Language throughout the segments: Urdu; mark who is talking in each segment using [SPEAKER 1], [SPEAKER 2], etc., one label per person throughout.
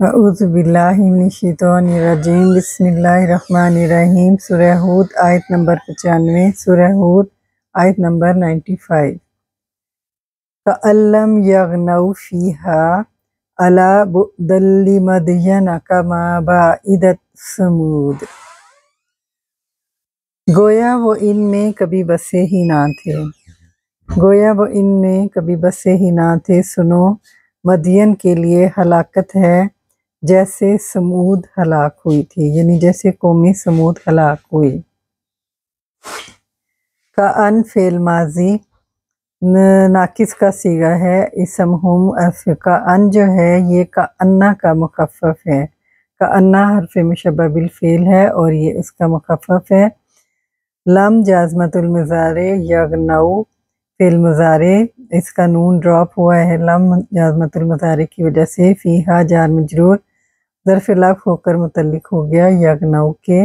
[SPEAKER 1] اعوذ باللہ من الشیطان الرجیم بسم اللہ الرحمن الرحیم سورہ ہود آیت نمبر 95 سورہ ہود آیت نمبر 95 کَأَن لَّمْ يَغْنَوْا فِيهَا أَلَا بُعْدًا لِّمَدْيَنَ كَمَا بَعِدَتْ ثَمُودُ گویا وہ ان میں کبھی بسے ہی نہ تھے سنو مدین کے لیے ہلاکت ہے جیسے سمود ہلاک ہوئی تھی، یعنی جیسے قوم سمود ہلاک ہوئی۔ کَأَن فعل ماضی ناقص کا صیغہ ہے، اسم ہم کَأَن جو ہے یہ کَأَنَّ کا مخفف ہے، کَأَنَّ حرف مشبہ بالفعل ہے اور یہ اس کا مخفف ہے۔ لم جازمۃ المضارع یغنو فعل مضارع، اس کا نون ڈراپ ہوا ہے لم جازمۃ المضارع کی وجہ سے، فیہا جار مجرور ظرف لفظ ہو کر متعلق ہو گیا یغنو کے،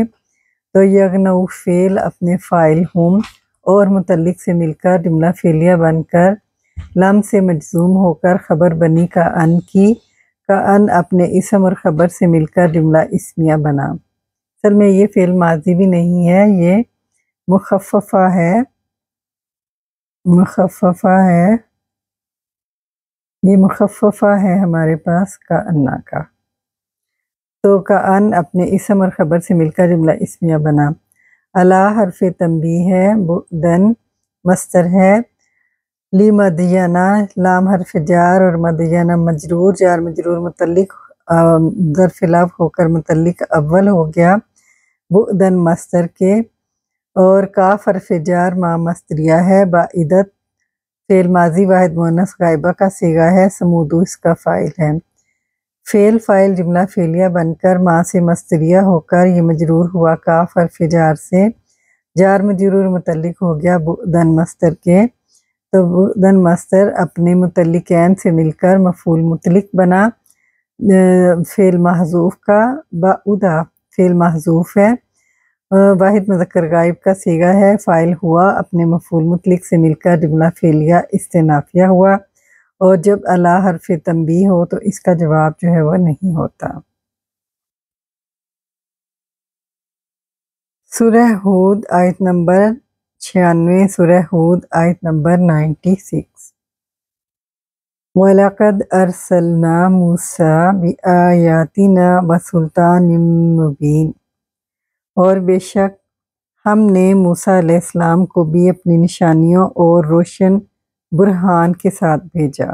[SPEAKER 1] تو یغنو فعل اپنے فاعل ہم اور متعلق سے مل کر جملہ فعلیہ بن کر لم سے مجزوم ہو کر خبر بنی کَأَن کی، کَأَن اپنے اسم اور خبر سے مل کر جملہ اسمیہ بنا۔ اصل میں یہ فعل ماضی بھی نہیں ہے، یہ مخففہ ہے، یہ مخففہ ہے ہمارے پاس کَأَنَّ کا، تو کَأَن اپنے اسم اور خبر سے مل کر جملہ اسمیہ بنا۔ الا حرف تنبیہ ہے، بعدًا مصدر ہے، لِمَدْیَنَ لام حرف جار اور مدینہ مجرور، جار مجرور متعلق ظرف لفظ ہو کر متعلق اول ہو گیا بعدًا مصدر کے، اور کاف حرف جار ما مصدریہ ہے، بعدت فعل ماضی واحد مؤنث غائبہ کا صیغہ ہے، سمود اس کا فاعل ہے۔ فعل فاعل جملہ فعلیہ بن کر ما سے مصدریہ ہو کر یہ مجرور ہوا کاف حرف جار سے، جار مجرور متعلق ہو گیا بعدً مصدر کے، تو بعدً مصدر اپنے متعلقین سے مل کر مفعول مطلق بنا فعل محذوف کا، بعودہ فعل محذوف ہے، واحد مذکر غائب کا صیغہ ہے، فاعل ہوا اپنے مفعول مطلق سے مل کر جملہ فعلیہ استئنافیہ ہوا، اور جب الا حرف تنبیہ ہو تو اس کا جواب جو ہے وہ نہیں ہوتا۔ سورہ ہود آیت نمبر 96 سورہ ہود آیت نمبر 96 وَلَقَدْ أَرْسَلْنَا مُوسَىٰ بِآيَاتِنَا وَسُلْطَانٍ مُّبِينٍ، اور بے شک ہم نے موسیٰ علیہ السلام کو بھی اپنی نشانیوں اور روشن برہان کے ساتھ بھیجا۔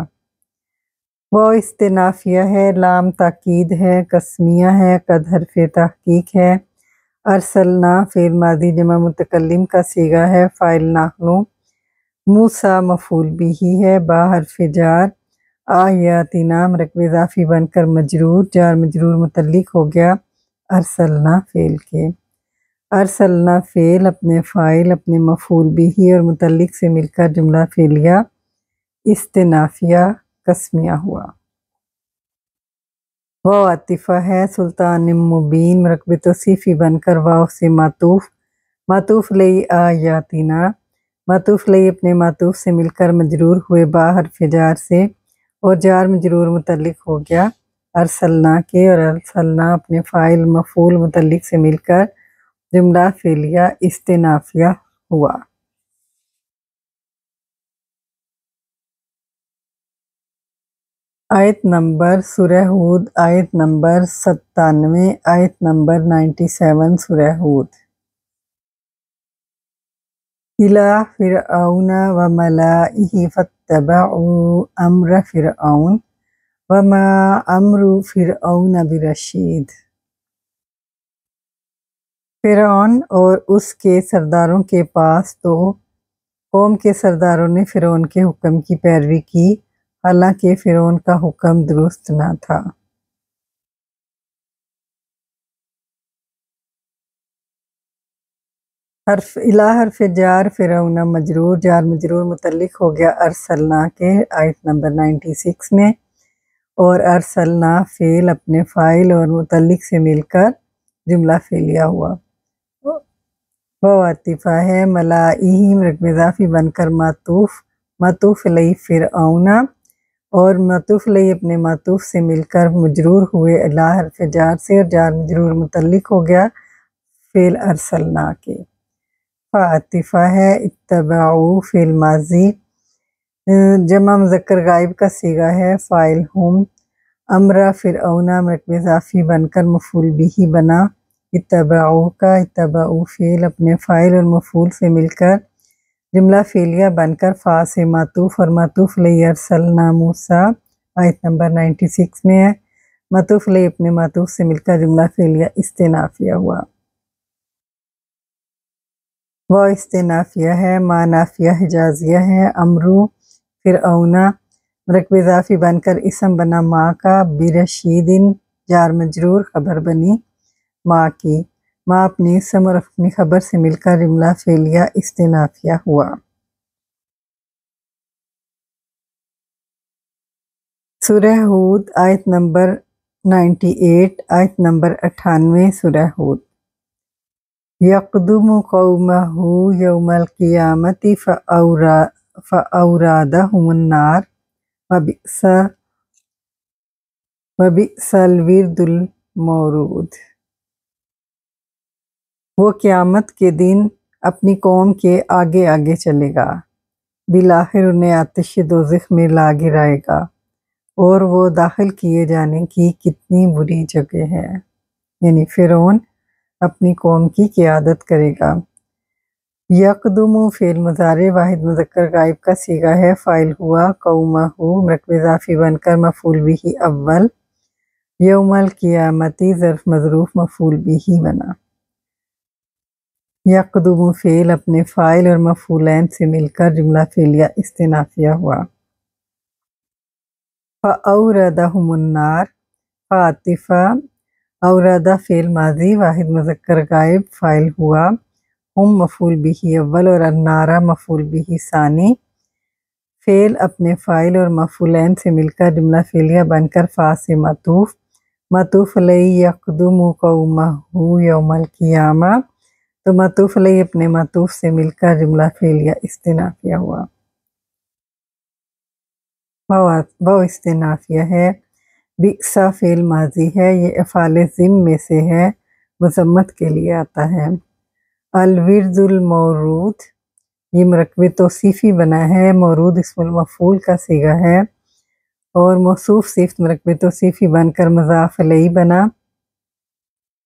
[SPEAKER 1] وہ استنافیہ ہے، لام تاکید ہے، قسمیہ ہے، قد حرف تحقیق ہے، ارسلنا فعل ماضی جمع متکلم کا صیغہ ہے، فاعل نحن، موسیٰ مفعول بھی ہے، با حرف جار، آیاتنا مرکب اضافی بن کر مجرور، جار مجرور متعلق ہو گیا ارسلنا فعل کے۔ ارسلنا فعل اپنے فاعل اپنے مفعول بھی اور متعلق سے مل کر جملہ فعلیہ استنافیہ قسمیہ ہوا۔ واو عاطفہ ہے، سلطان مبین مرکب توصیفی بن کر واو سے معطوف علیہ آیاتنا، معطوف علیہ اپنے معطوف سے مل کر مجرور ہوئے با حرف جار سے، اور جار مجرور متعلق ہو گیا ارسلنا کے، اور ارسلنا اپنے فاعل مفعول متعلق سے مل کر جملہ فعلیہ استنافیہ ہوا۔ آیت نمبر سورہ ہود آیت نمبر 97 آیت نمبر 97 سورہ ہود اِلیٰ فرعون وملئہ فاتبعوا امر فرعون وما امر فرعون برشید۔ فرعون اور اس کے سرداروں کے پاس تو قوم کے سرداروں نے فرعون کے حکم کی پیروی کی، حالانکہ فرعون کا حکم درست نہ تھا۔ اِلیٰ حرف جار فرعون مجرور، جار مجرور متعلق ہو گیا ارسلنا کے آیت نمبر 96 میں، اور ارسلنا فعل اپنے فاعل اور متعلق سے مل کر جملہ فعلیہ ہوا۔ وہ عاطفہ ہے، ملائہ مرکب اضافی بن کر معطوف علیہ فرعون، اور معطوف علیہ اپنے معطوف سے مل کر مجرور ہوئے الا حرف جار سے، اور جار مجرور متعلق ہو گیا فعل ارسلنا کے۔ فعطفہ ہے، اتبعوا فعل ماضی، جمع مذکر غائب کا صیغہ ہے، فاعل ہم، امرا فرعون مرکب اضافی بن کر مفعول بھی بنا، اتبعوا کا اتبعوا فعل اپنے فاعل اور مفعول سے مل کر جملہ فعلیہ بن کر فا سے معطوف اور معطوف علیہ ارسلنا موسیٰ آیت نمبر 96 میں ہے، معطوف علیہ اپنے معطوف سے مل کر جملہ فعلیہ استنافیہ ہوا۔ وہ استنافیہ ہے، ما نافیہ حجازیہ ہے، امرو فرعون مرکب اضافی بن کر اسم بنا ما کا، برشید جار مجرور خبر بنی ما کی، ما اپنی اسم اور اپنی خبر سے مل کر جملہ فعلیہ استنافیہ ہوا۔ سورہ ہود آیت نمبر 98، آیت نمبر 98 سورہ ہود۔ یقدم قومہ یوم القیامت فاورادہم النار وبئس الورد المورود۔ وہ قیامت کے دن اپنی قوم کے آگے آگے چلے گا، بالآخر انہیں آتش دوزخ میں لا گرائے گا، اور وہ داخل کیے جانے کی کتنی بری جگہ ہے، یعنی فرعون اپنی قوم کی قیادت کرے گا۔ یقدم فعل مضارع واحد مذکر غائب کا صیغہ ہے، فاعل ہوا قومہ مرکب اضافی بن کر مفعول بھی اول، یوم القیامتی ظرف مظروف مفعول بھی بنا۔ یقدم فعل اپنے فاعل اور مفعولین سے مل کر جملہ فعلیہ استنافیہ ہوا۔ فاوردہم النار، فعطفہ، اوردہ فعل ماضی واحد مذکر غائب، فاعل ہوا ہم مفعول بھی اول اور النارہ مفعول بھی ثانی، فعل اپنے فاعل اور مفعولین سے مل کر جملہ فعلیہ بن کر فا سے معطوف، معطوف علیہ یقدم قومہ یوم القیامہ، تو معطوف علیہ اپنے معطوف سے مل کر جملہ فعلیہ استنافیہ ہوا۔ وہ استنافیہ ہے، بئسا فعل ماضی ہے، یہ افعال ضم میں سے ہے، مذمت کے لیے آتا ہے۔ الورد المورود، یہ مرکب توصیفی بنا ہے، مورود اسم المفعول کا صیغہ ہے، اور موصوف صفت مرکب توصیفی بن کر مضاف الیہ بنا،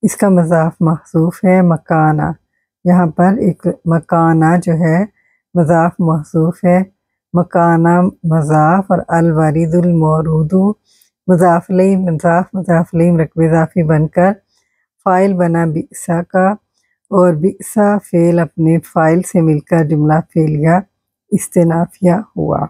[SPEAKER 1] اس کا مضاف محذوف ہے، مکانہ، یہاں پر ایک مکانہ جو ہے مضاف محذوف ہے، مکانہ مضاف، اور الورد المورود مضاف الیہ مضاف الیہ مرکب اضافی بن کر فاعل بنا بئسا کا، اور بئسا فعل اپنے فاعل سے مل کر جملہ فعلیہ استنافیہ ہوا۔